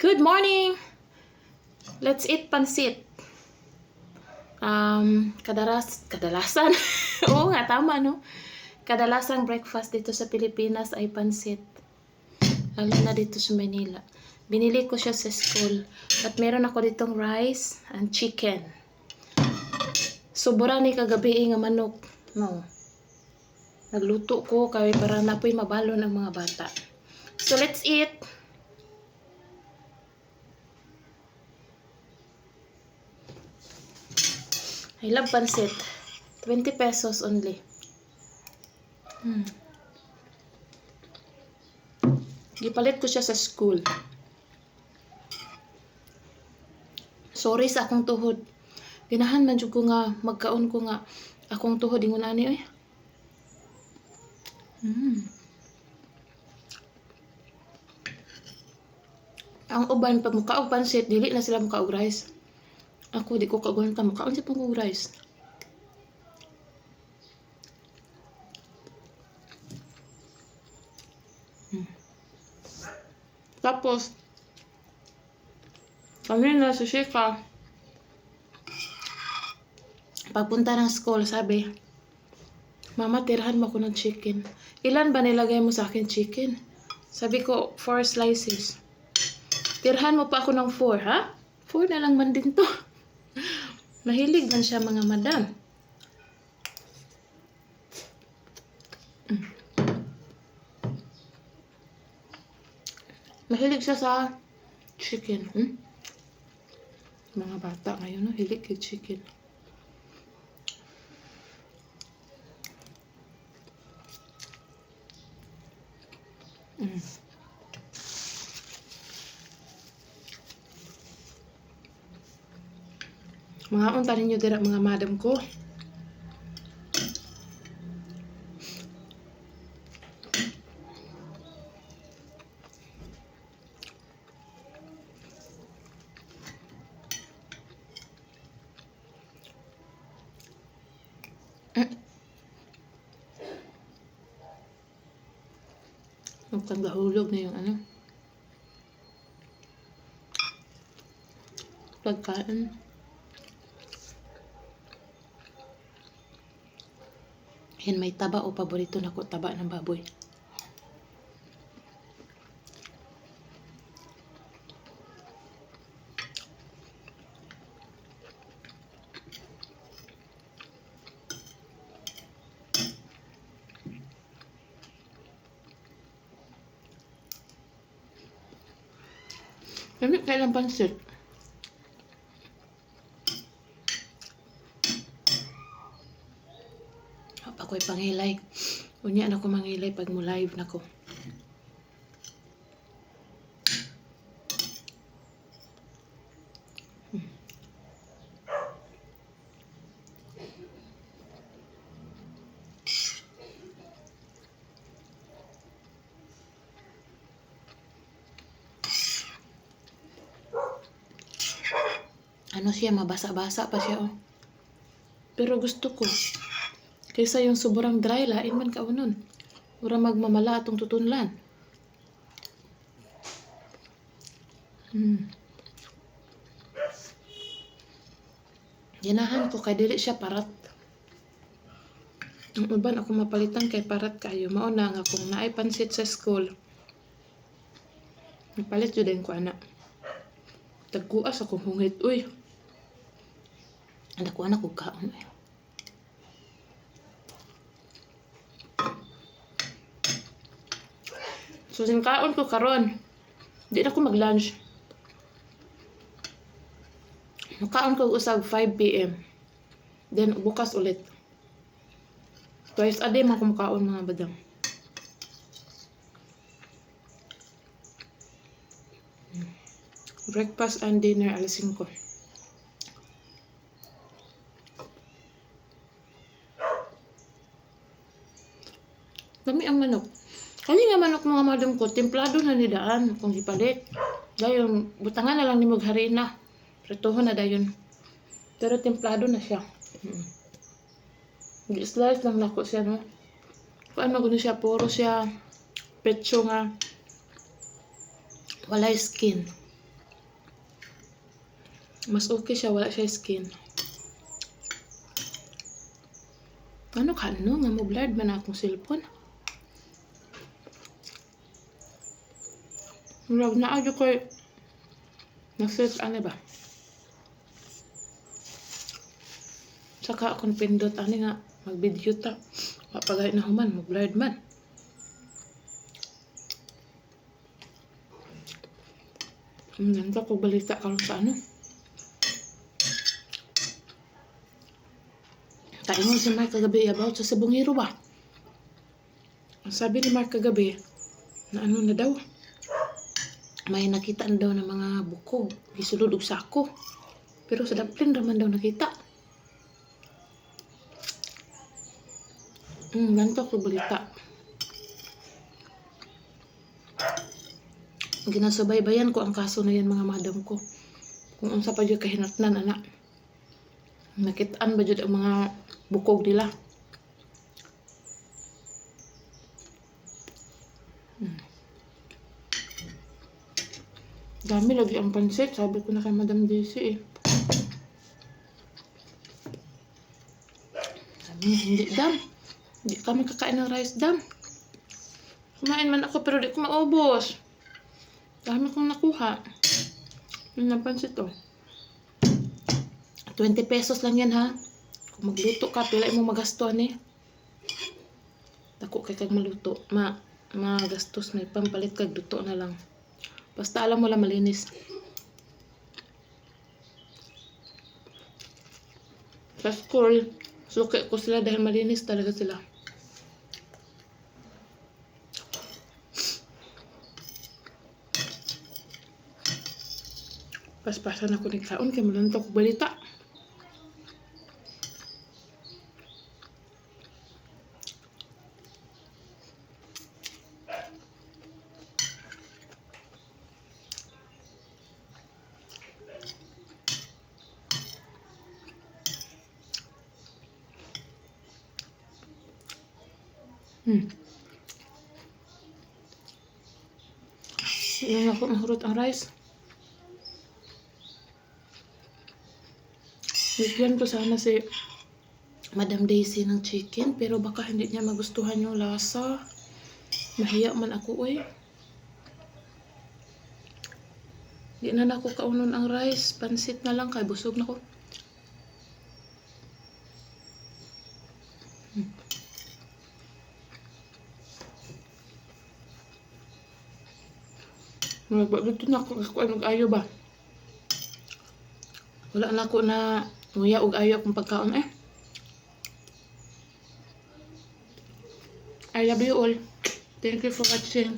Good morning! Let's eat pansit. Kadalasan. Oo nga, tama, no? Kadalasang breakfast dito sa Pilipinas ay pansit. Lalo na dito sa Manila. Binili ko siya sa school. At meron ako ditong rice and chicken. Sobra ni kagabi nga manok. No. Nagluto ko kaya para napoy mabalon ang mga bata. So let's eat. I love pansit. 20 pesos only. Gipalit ko siya sa school. Sorry sa akong tuhod. Ginahan man jud ko nga magkaon ko nga akong tuhod ingon ani oy. Ang uban pag mukaog pansit dili na sila mukaog rice. Ako di ko kagwanta mukaon sa pang rice. Tapos kanina si Shika papunta ng school sabi, Mama, tirahan mo ko ng chicken. Ilan ba nilagay mo sa akin chicken? Sabi ko, 4 slices. Tirahan mo pa ako ng 4, ha? 4 na lang man din to. Mahilig man siya mga madam. Mahilig siya sa chicken. Mga bata ngayon, no? Hilig kay chicken. Mga unta ninyo dira mga madam ko. Magtanggahulog na yung ano. Pagkain. Yan may taba o paborito na ko taba ng baboy. Kami kailang pansit. Ako'y pangilay. Unya na ko mangilay pag mo live na ko. Ano siya, mabasa-basa pa siya, oh. Pero gusto ko. Kaysa yung sobrang dry, lain man kaunon. Ura magmamala atong tutunlan. Ginahan ko, kay dili siya parat. Ang uban ako mapalitan kay parat kayo. Mauna nga kung naay pansit sa school. Napalit yun din ko, anak. Tagkuas akong hungit, uy. Anak ko, anak ko kaon, uy. So, kaon ko karon. Di na ko mag-lunch. Kaon ko usag 5 p.m. Then, bukas ulit. Twice a day man ko makaon mga badang. Breakfast and dinner, alas 5. Dami ang manok. Kani nga manok mga madam ko, templado na ni daan kung ipalit. Dayon, butangan na lang ni harina. Pretohon na dayon. Pero templado na siya. Slice lang nako siya, no? Paano gano'n siya? Puro siya pecho nga. Walay skin. Mas okay siya, wala siya skin. Ano ka, no? Nga mo blurred man akong cellphone. Murag na adyo ko'y na-set, ano ba? Saka akong pindot, ano nga, mag-video ta. Kapag na human, mag-blurred man. Ganda ko balita karon sa ano. Kaingon si Mark kagabi about sa Sabongero ba? Ang sabi ni Mark kagabi, na ano na daw, may nakita na daw ng mga bukog, gisulod og sako. Pero sa Daplin raman daw nakita. Ganito ko balita. Ginasubaybayan ko ang kaso na yan mga madam ko. Kung unsa pa jud kahinatnan ana. Nakitaan ba jud ang mga bukog nila. Dami lagi ang pansit, sabi ko na kay Madam Daisy eh. Sabi niya, hindi dam. Hindi kami kakain ng rice dam. Kumain man ako pero di ko maubos. Dami kong nakuha. Yun ang pansit oh. 20 pesos lang yan ha. Kung magluto ka, pila mo magastuhan eh. Dako kay kag maluto. Magastos na pampalit kag luto na lang. Basta alam mo lang malinis. Sa school, suki ko sila dahil malinis talaga sila. Paspasan ako ng kaon kay malantok ko balita. Yan ako mahurot ang rice. Bigyan ko sana si Madam Daisy ng chicken pero baka hindi niya magustuhan yung lasa. Mahiya man ako eh. Di na ako kaunon ang rice. Pansit na lang kay busog na ko. Dito na ako nag-ayo ba? Wala na ako na nguya og ayo akong pagkaon eh. I love you all. Thank you for watching.